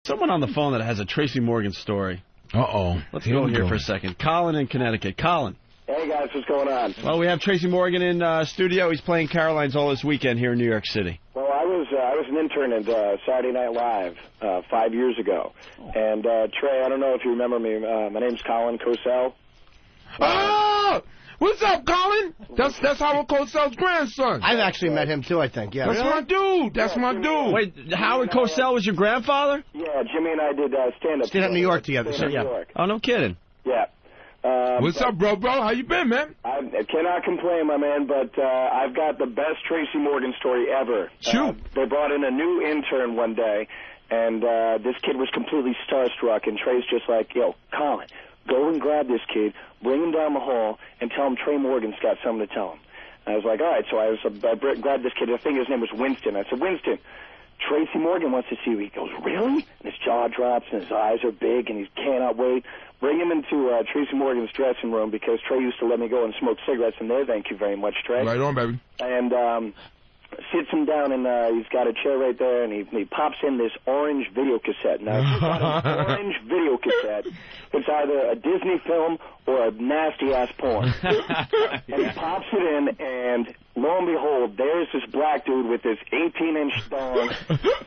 Someone on the phone that has a Tracy Morgan story. Uh-oh. Let's go here for a second. Colin in Connecticut. Colin. Hey, guys, what's going on? Well, we have Tracy Morgan in studio. He's playing Caroline's all this weekend here in New York City. Well, I was an intern at Saturday Night Live 5 years ago. And, Trey, I don't know if you remember me. My name's Colin Cosell. Oh! What's up, Colin? That's Howard Cosell's grandson. I've actually met him, too, I think. Yeah. That's my dude. That's my dude. Wait, Howard Cosell was your grandfather? Yeah, Jimmy and I did stand-up. Stand-up New York together. Stand-up New York. Oh, no kidding. Yeah. What's up, bro? How you been, man? I cannot complain, my man, but I've got the best Tracy Morgan story ever. Shoot. They brought in a new intern one day, and this kid was completely starstruck, and Trey's just like, yo, Colin, go and grab this kid, bring him down the hall, and tell him Trey Morgan's got something to tell him. And I was like, all right, so I grabbed this kid. I think his name was Winston. I said, Winston, Tracy Morgan wants to see you. He goes, really? And his jaw drops, and his eyes are big, and he cannot wait. Bring him into Tracy Morgan's dressing room, because Trey used to let me go and smoke cigarettes in there. Thank you very much, Trey. Right on, baby. And sits him down, and he's got a chair right there, and he pops in this orange video cassette. Now, if you've got an orange video cassette, it's either a Disney film or a nasty-ass porn. And he pops it in, and lo and behold, there's this black dude with this 18-inch thong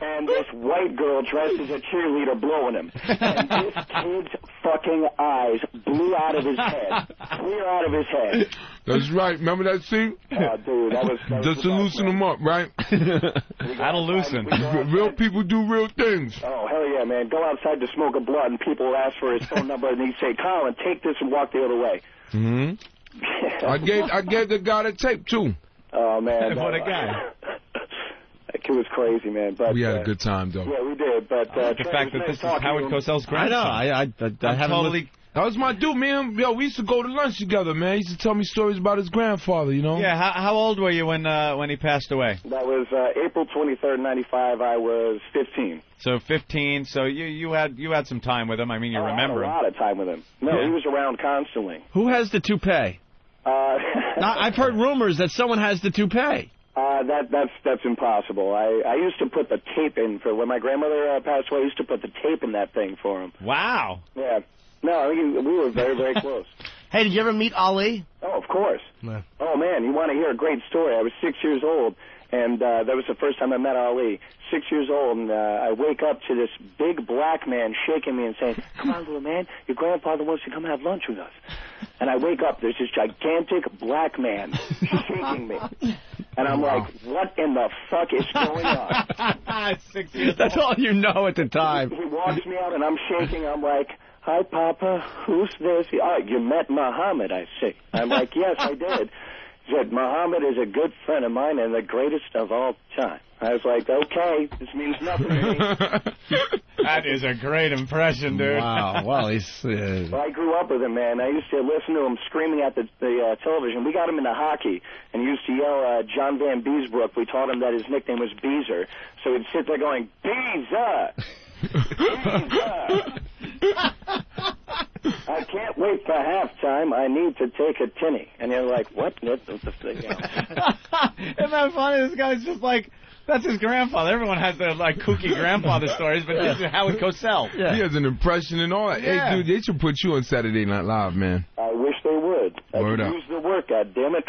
and this white girl dressed as a cheerleader blowing him. And this kid's fucking eyes blew out of his head. Clear out of his head. That's right. Remember that scene? Oh, dude, that was just to loosen them up, right? That'll loosen. Real people do real things. Oh, hell yeah, man. Go outside to smoke a blunt, and people will ask for his phone number, and he'd say, Colin, take this and walk the other way. Mm-hmm. I gave the guy the tape, too. Oh, man. What a guy. That kid was crazy, man. But we had a good time, though. Yeah, we did. But the fact that this is Howard Cosell's grandson. I know. I haven't totally... That was my dude, man. Yo, we used to go to lunch together, man. He used to tell me stories about his grandfather, you know? Yeah, how old were you when he passed away? That was April 23rd, 95. I was 15. So 15. So you had some time with him. I mean, you remember him. I had a lot of time with him. No, yeah. He was around constantly. Who has the toupee? I've heard rumors that someone has the toupee. That's impossible. I used to put the tape in for when my grandmother passed away. I used to put the tape in that thing for him. Wow. Yeah. No, we were very, very close. Hey, did you ever meet Ali? Oh, of course. Yeah. Oh, man, you want to hear a great story? I was 6 years old, and that was the first time I met Ali. 6 years old, and I wake up to this big black man shaking me and saying, come on, little man, your grandfather wants to come have lunch with us. And I wake up, there's this gigantic black man shaking me. And I'm like, what in the fuck is going on? 6 years That's old. All you know at the time. He walks me out, and I'm shaking. I'm like, hi, Papa, who's this? Oh, you met Muhammad, I see. I'm like, yes, I did. He said, Muhammad is a good friend of mine and the greatest of all time. I was like, okay, this means nothing to me. That is a great impression, dude. Wow. Well, he's... Well, I grew up with him, man. I used to listen to him screaming at the television. We got him into hockey and used to yell John Van Beesbrook. We taught him that his nickname was Beezer. So he'd sit there going, Beezer! Beezer! I can't wait for halftime. I need to take a tinny. And you're like, what? Isn't that funny? This guy's just like, that's his grandfather. Everyone has their like kooky grandfather stories, but this is Howard Cosell. Yeah. He has an impression and all that. Yeah. Hey, dude, they should put you on Saturday Night Live, man. I wish they would. Word up. Use the work, goddammit.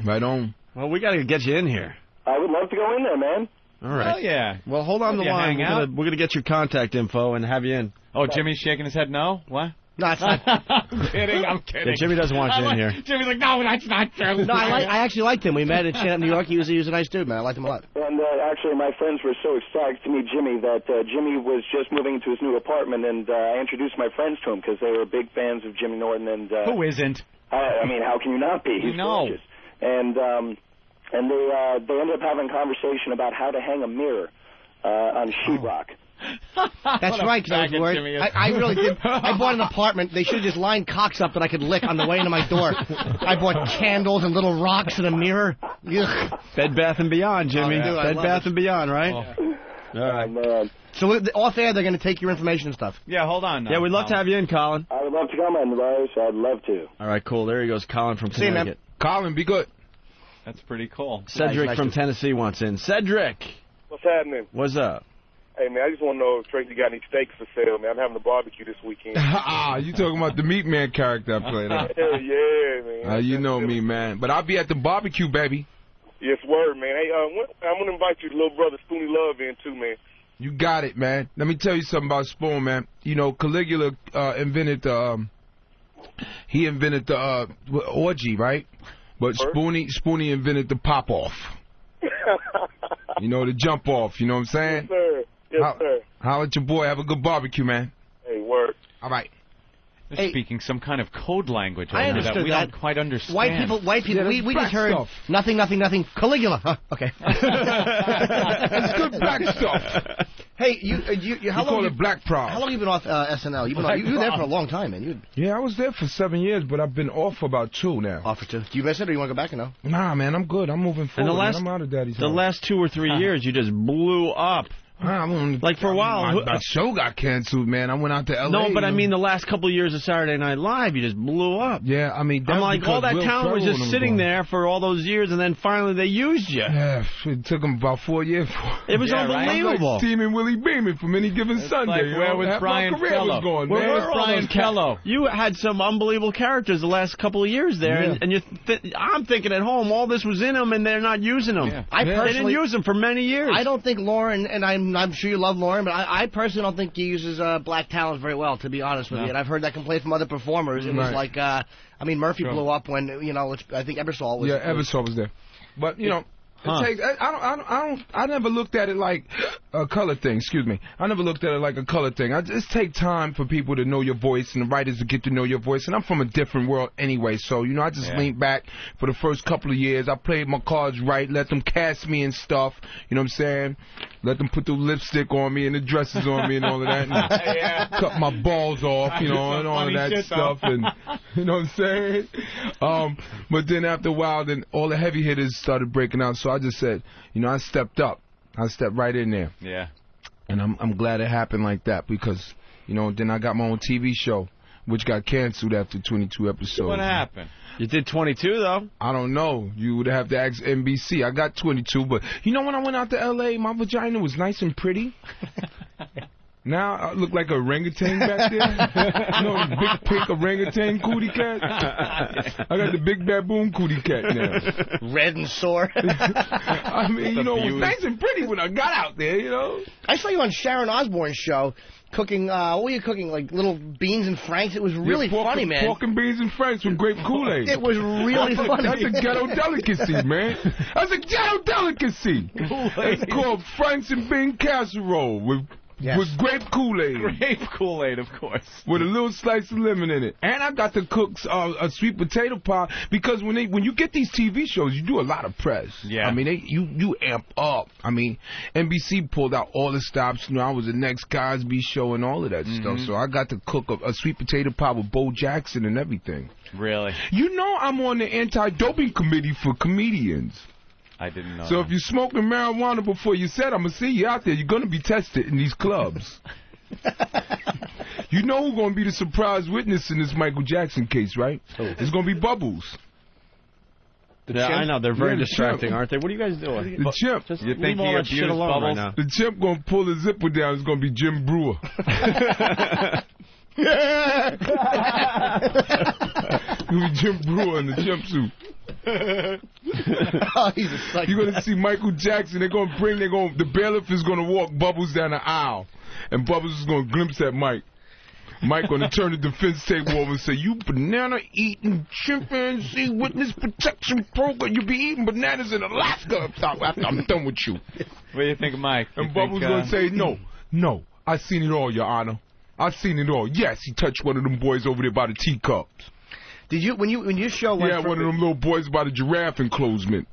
Right on. Well, we got to get you in here. I would love to go in there, man. All right. Oh, yeah. Well, hold on the line. We're going to get your contact info and have you in. Oh, Jimmy's shaking his head no? What? No, it's not. I'm kidding. Yeah, Jimmy doesn't want you in here. Jimmy's like, no, that's not true. No, I actually liked him. We met at stand-up New York. He was a nice dude, man. I liked him a lot. And actually, my friends were so ecstatic to meet Jimmy that Jimmy was just moving into his new apartment, and I introduced my friends to him because they were big fans of Jimmy Norton. And who isn't? I mean, how can you not be? He's gorgeous. And they ended up having a conversation about how to hang a mirror on sheetrock. That's right, because I was worried. I really did. I bought an apartment. They should have just lined cocks up that I could lick on the way into my door. I bought candles and little rocks and a mirror. Ugh. Bed Bath & Beyond, Jimmy. Bed Bath & Beyond, right? Oh. All right, man. So off air, they're going to take your information and stuff. Yeah, hold on. Yeah, we'd love to have you in, Colin. I would love to come in, Larry, so I'd love to. All right, cool. There he goes, Colin from Connecticut. See you, man. Colin, be good. That's pretty cool. Cedric from Tennessee wants in. Cedric. What's happening? What's up? Hey, man, I just want to know if Tracy got any steaks for sale, man. I'm having a barbecue this weekend. You talking about the Meat Man character I played? Hell yeah, man. You know me, man. But I'll be at the barbecue, baby. Yes, word, man. Hey, I'm going to invite your little brother, Spoonie Love, in, too, man. You got it, man. Let me tell you something about Spoon, man. You know, Caligula invented the orgy, right? But Spoonie invented the pop-off. You know, the jump-off, you know what I'm saying? Yes, sir. Yes, sir. Holla at your boy. Have a good barbecue, man. Hey, word. All right. They're speaking some kind of code language I understood that we don't quite understand. White people, Yeah, we just heard stuff. nothing. Caligula. Huh, okay. That's good black stuff. Hey, how long call it black pride. How long have you been off SNL? You were there for a long time, man. Yeah, I was there for 7 years, but I've been off for about 2 now. Off for 2. Do you miss it, or you want to go back or no? Nah, man, I'm good. I'm moving forward. Man. I'm out of daddy's house. The last 2 or 3 years, you just blew up. Like for a while, my show got canceled, man. I went out to L.A. No, but I mean the last couple of years of Saturday Night Live, you just blew up. Yeah, I mean, I'm like, all that talent was just sitting there for all those years, and then finally they used you. Yeah, it took them about 4 years. It was unbelievable. Like Team and Willie Beeman from Any Given Sunday. Like, where was Brian Kello? Where was Brian Kello? You had some unbelievable characters the last couple of years there, and I'm thinking at home, all this was in them, and they're not using them. Yeah. They didn't use them for many years. I don't think Lauren, and I'm sure you love Lauren, but I personally don't think he uses black talent very well, to be honest with you. And I've heard that complaint from other performers. It was like, Murphy blew up when, I think Ebersol was. Yeah, Ebersol was there. But, it takes, I never looked at it like a color thing. Excuse me. I never looked at it like a color thing. I just take time for people to know your voice and the writers to get to know your voice. And I'm from a different world anyway, so I just leaned back for the first couple of years. I played my cards right, let them cast me and stuff. You know what I'm saying? Let them put the lipstick on me and the dresses on me and all of that. And cut my balls off, and all of that stuff. And you know what I'm saying? But then after a while, then all the heavy hitters started breaking out. So I just said, I stepped up. I stepped right in there. Yeah. And I'm glad it happened like that because, then I got my own TV show, which got canceled after 22 episodes. What happened? You did 22, though. I don't know. You would have to ask NBC. I got 22, but when I went out to L.A., my vagina was nice and pretty. Now I look like a orangutan back there. The big pink orangutan cootie cat. I got the big baboon cootie cat now. Red and sore. I mean, it was nice and pretty when I got out there, I saw you on Sharon Osbourne's show cooking, what were you cooking, like little beans and franks? It was really funny, man. Pork and beans and franks with grape Kool-Aid. It was really funny. That's a ghetto delicacy, man. That's a ghetto delicacy. It's called Franks and bean casserole with grape Kool-Aid. Grape Kool-Aid, of course. With a little slice of lemon in it. And I got to cook a sweet potato pie because when you get these TV shows, you do a lot of press. Yeah. I mean, you amp up. I mean, NBC pulled out all the stops. I was the next Cosby show and all of that stuff. So I got to cook a sweet potato pie with Bo Jackson and everything. Really? I'm on the anti-doping committee for comedians. I didn't know. So if you're smoking marijuana before you said, I'm going to see you out there. You're going to be tested in these clubs. Who's going to be the surprise witness in this Michael Jackson case, right? It's going to be Bubbles. I know. They're very distracting, aren't they? What are you guys doing? The chimp. Just you think all that shit alone Bubbles? Right now. The chimp going to pull his zipper down. It's going to be Jim Brewer. It's going to be Jim Brewer in the chimp suit. He's a psycho. You're going to see Michael Jackson. The bailiff is going to walk Bubbles down the aisle. And Bubbles is going to glimpse at Mike. Mike going to turn the defense table over and say, "You banana-eating chimpanzee witness protection program. You be eating bananas in Alaska after I'm done with you." What do you think of Mike? And Bubbles going to say, No, I've seen it all, Your Honor. I've seen it all. Yes, he touched one of them boys over there by the teacups. Did you, when your show went one of them little boys by the giraffe enclosement.